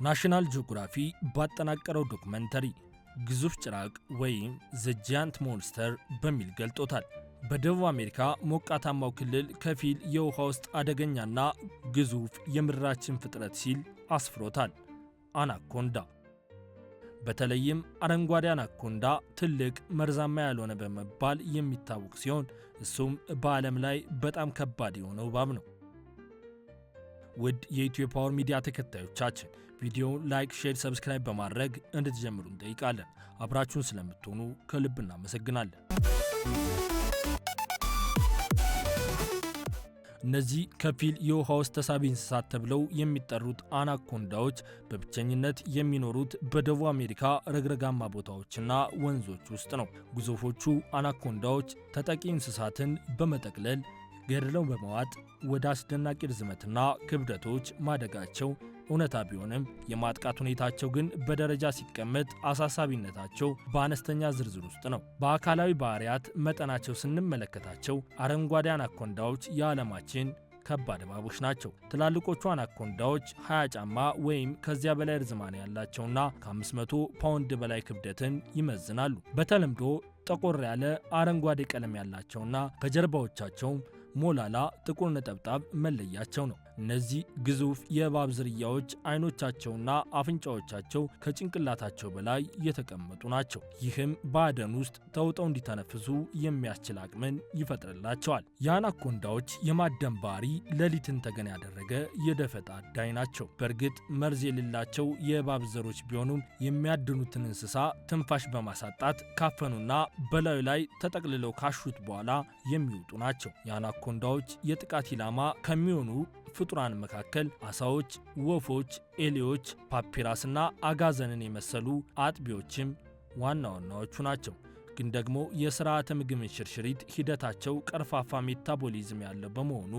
ናሽናል ጂኦግራፊ ባጠናቀረው ዶክመንተሪ ግዙፍ ጭራቅ ወይም ዘ ጃያንት ሞንስተር በሚል ገልጦታል። በደቡብ አሜሪካ ሞቃታማው ክልል ከፊል የውሃ ውስጥ አደገኛና ግዙፍ የምድራችን ፍጥረት ሲል አስፍሮታል። አናኮንዳ። በተለይም አረንጓዴ አናኮንዳ ትልቅ መርዛማ ያልሆነ በመባል የሚታወቅ ሲሆን እሱም በዓለም ላይ በጣም ከባድ የሆነው እባብ ነው። ውድ የኢትዮ ፓወር ሚዲያ ተከታዮቻችን ቪዲዮውን ላይክ፣ ሼር፣ ሰብስክራይብ በማድረግ እንድትጀምሩ እንጠይቃለን። አብራችሁን ስለምትሆኑ ከልብ እናመሰግናለን። እነዚህ ከፊል የውሃ ውስጥ ተሳቢ እንስሳት ተብለው የሚጠሩት አናኮንዳዎች በብቸኝነት የሚኖሩት በደቡብ አሜሪካ ረግረጋማ ቦታዎችና ወንዞች ውስጥ ነው። ግዙፎቹ አናኮንዳዎች ተጠቂ እንስሳትን በመጠቅለል ገድለው በመዋጥ ወደ አስደናቂ ርዝመትና ክብደቶች ማደጋቸው እውነታ ቢሆንም የማጥቃት ሁኔታቸው ግን በደረጃ ሲቀመጥ አሳሳቢነታቸው በአነስተኛ ዝርዝር ውስጥ ነው። በአካላዊ ባህሪያት መጠናቸው ስንመለከታቸው አረንጓዴ አናኮንዳዎች የዓለማችን ከባድ እባቦች ናቸው። ትላልቆቹ አናኮንዳዎች 20 ጫማ ወይም ከዚያ በላይ ርዝማኔ ያላቸውና ከ500 ፓውንድ በላይ ክብደትን ይመዝናሉ። በተለምዶ ጠቆር ያለ አረንጓዴ ቀለም ያላቸውና ከጀርባዎቻቸው ሞላላ ጥቁር ነጠብጣብ መለያቸው ነው። እነዚህ ግዙፍ የእባብ ዝርያዎች አይኖቻቸውና አፍንጫዎቻቸው ከጭንቅላታቸው በላይ የተቀመጡ ናቸው። ይህም በአደን ውስጥ ተውጠው እንዲተነፍሱ የሚያስችል አቅምን ይፈጥርላቸዋል። የአናኮንዳዎች የማደን ባህሪ ሌሊትን ተገን ያደረገ የደፈጣ አዳኝ ናቸው። በእርግጥ መርዝ የሌላቸው የእባብ ዘሮች ቢሆኑም የሚያድኑትን እንስሳ ትንፋሽ በማሳጣት ካፈኑና በላዩ ላይ ተጠቅልለው ካሹት በኋላ የሚወጡ ናቸው። የአናኮንዳዎች የጥቃት ኢላማ ከሚሆኑ ፍጡራን መካከል አሳዎች፣ ወፎች፣ ኤሌዎች፣ ፓፒራስና አጋዘንን የመሰሉ አጥቢዎችም ዋና ዋናዎቹ ናቸው። ግን ደግሞ የሥርዓተ ምግብ እንሽርሽሪት ሂደታቸው ቀርፋፋ ሜታቦሊዝም ያለው በመሆኑ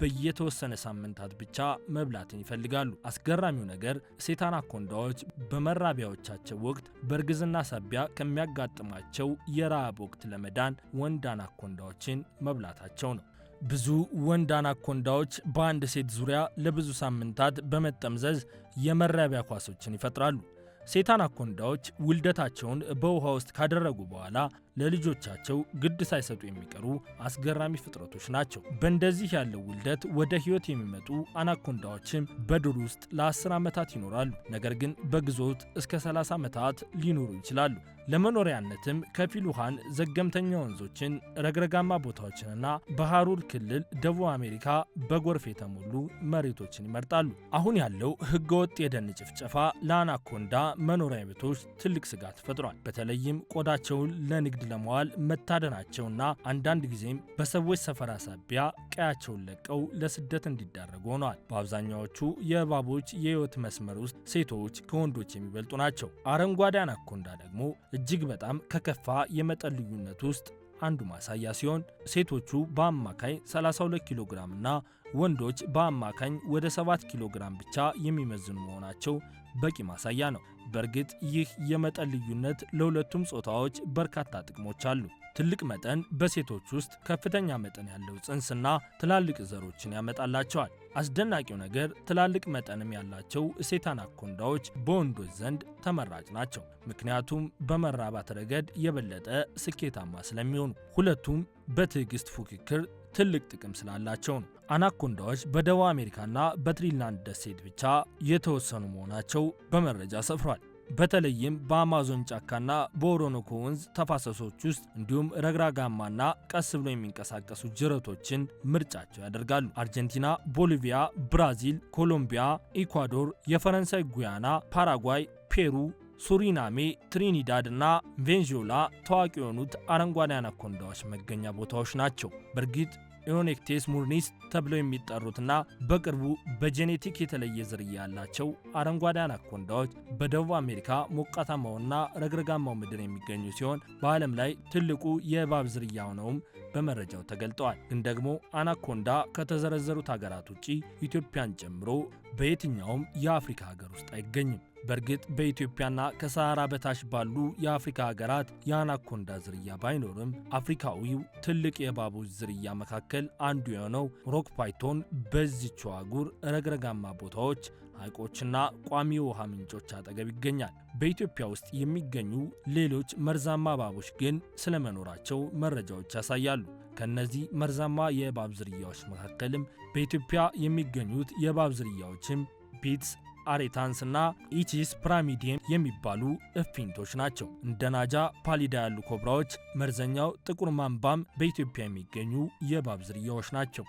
በየተወሰነ ሳምንታት ብቻ መብላትን ይፈልጋሉ። አስገራሚው ነገር ሴት አናኮንዳዎች በመራቢያዎቻቸው ወቅት በእርግዝና ሳቢያ ከሚያጋጥማቸው የረሃብ ወቅት ለመዳን ወንድ አናኮንዳዎችን መብላታቸው ነው። ብዙ ወንድ አናኮንዳዎች በአንድ ሴት ዙሪያ ለብዙ ሳምንታት በመጠምዘዝ የመራቢያ ኳሶችን ይፈጥራሉ። ሴት አናኮንዳዎች ውልደታቸውን በውሃ ውስጥ ካደረጉ በኋላ ለልጆቻቸው ግድ ሳይሰጡ የሚቀሩ አስገራሚ ፍጥረቶች ናቸው። በእንደዚህ ያለው ውልደት ወደ ሕይወት የሚመጡ አናኮንዳዎችም በዱር ውስጥ ለ10 ዓመታት ይኖራሉ። ነገር ግን በግዞት እስከ 30 ዓመታት ሊኖሩ ይችላሉ። ለመኖሪያነትም ከፊል ውሃን፣ ዘገምተኛ ወንዞችን፣ ረግረጋማ ቦታዎችንና በሐሩር ክልል ደቡብ አሜሪካ በጎርፍ የተሞሉ መሬቶችን ይመርጣሉ። አሁን ያለው ሕገወጥ የደን ጭፍጨፋ ለአናኮንዳ መኖሪያ ቤቶች ትልቅ ስጋት ፈጥሯል። በተለይም ቆዳቸውን ለንግድ ለመዋል መታደናቸውና አንዳንድ ጊዜም በሰዎች ሰፈራ ሳቢያ ቀያቸውን ለቀው ለስደት እንዲዳረጉ ሆነዋል። በአብዛኛዎቹ የእባቦች የህይወት መስመር ውስጥ ሴቶች ከወንዶች የሚበልጡ ናቸው። አረንጓዴ አናኮንዳ ደግሞ እጅግ በጣም ከከፋ የመጠን ልዩነት ውስጥ አንዱ ማሳያ ሲሆን ሴቶቹ በአማካኝ 32 ኪሎ ግራም እና ወንዶች በአማካኝ ወደ 7 ኪሎ ግራም ብቻ የሚመዝኑ መሆናቸው በቂ ማሳያ ነው። በእርግጥ ይህ የመጠን ልዩነት ለሁለቱም ጾታዎች በርካታ ጥቅሞች አሉ። ትልቅ መጠን በሴቶች ውስጥ ከፍተኛ መጠን ያለው ጽንስና ትላልቅ ዘሮችን ያመጣላቸዋል። አስደናቂው ነገር ትላልቅ መጠንም ያላቸው ሴት አናኮንዳዎች በወንዶች ዘንድ ተመራጭ ናቸው። ምክንያቱም በመራባት ረገድ የበለጠ ስኬታማ ስለሚሆኑ፣ ሁለቱም በትዕግስት ፉክክር ትልቅ ጥቅም ስላላቸው ነው። አናኮንዳዎች በደቡብ አሜሪካና በትሪላንድ ደሴት ብቻ የተወሰኑ መሆናቸው በመረጃ ሰፍሯል። በተለይም በአማዞን ጫካና በኦሮኖኮ ወንዝ ተፋሰሶች ውስጥ እንዲሁም ረግራጋማና ቀስ ብሎ የሚንቀሳቀሱ ጅረቶችን ምርጫቸው ያደርጋሉ። አርጀንቲና፣ ቦሊቪያ፣ ብራዚል፣ ኮሎምቢያ፣ ኢኳዶር፣ የፈረንሳይ ጉያና፣ ፓራጓይ፣ ፔሩ፣ ሱሪናሜ፣ ትሪኒዳድ እና ቬንዙዌላ ታዋቂ የሆኑት አረንጓዴ አናኮንዳዎች መገኛ ቦታዎች ናቸው። በእርግጥ ኢዮኔክቴስ ሙርኒስ ተብለው የሚጠሩትና በቅርቡ በጄኔቲክ የተለየ ዝርያ ያላቸው አረንጓዴ አናኮንዳዎች በደቡብ አሜሪካ ሞቃታማውና ረግረጋማው ምድር የሚገኙ ሲሆን በዓለም ላይ ትልቁ የእባብ ዝርያ ሆነውም በመረጃው ተገልጠዋል። ግን ደግሞ አናኮንዳ ከተዘረዘሩት ሀገራት ውጪ ኢትዮጵያን ጨምሮ በየትኛውም የአፍሪካ ሀገር ውስጥ አይገኝም። በእርግጥ በኢትዮጵያና ከሰሃራ በታች ባሉ የአፍሪካ ሀገራት የአናኮንዳ ዝርያ ባይኖርም አፍሪካዊው ትልቅ የእባቦች ዝርያ መካከል አንዱ የሆነው ሮክ ፓይቶን በዚቹ አህጉር ረግረጋማ ቦታዎች ሐይቆችና ቋሚ የውሃ ምንጮች አጠገብ ይገኛል። በኢትዮጵያ ውስጥ የሚገኙ ሌሎች መርዛማ እባቦች ግን ስለመኖራቸው መረጃዎች ያሳያሉ። ከነዚህ መርዛማ የእባብ ዝርያዎች መካከልም በኢትዮጵያ የሚገኙት የእባብ ዝርያዎችም ቢትስ፣ አሬታንስ እና ኢቺስ ፒራሚዲየም የሚባሉ እፊንቶች ናቸው። እንደ ናጃ ፓሊዳ ያሉ ኮብራዎች፣ መርዘኛው ጥቁር ማንባም በኢትዮጵያ የሚገኙ የእባብ ዝርያዎች ናቸው።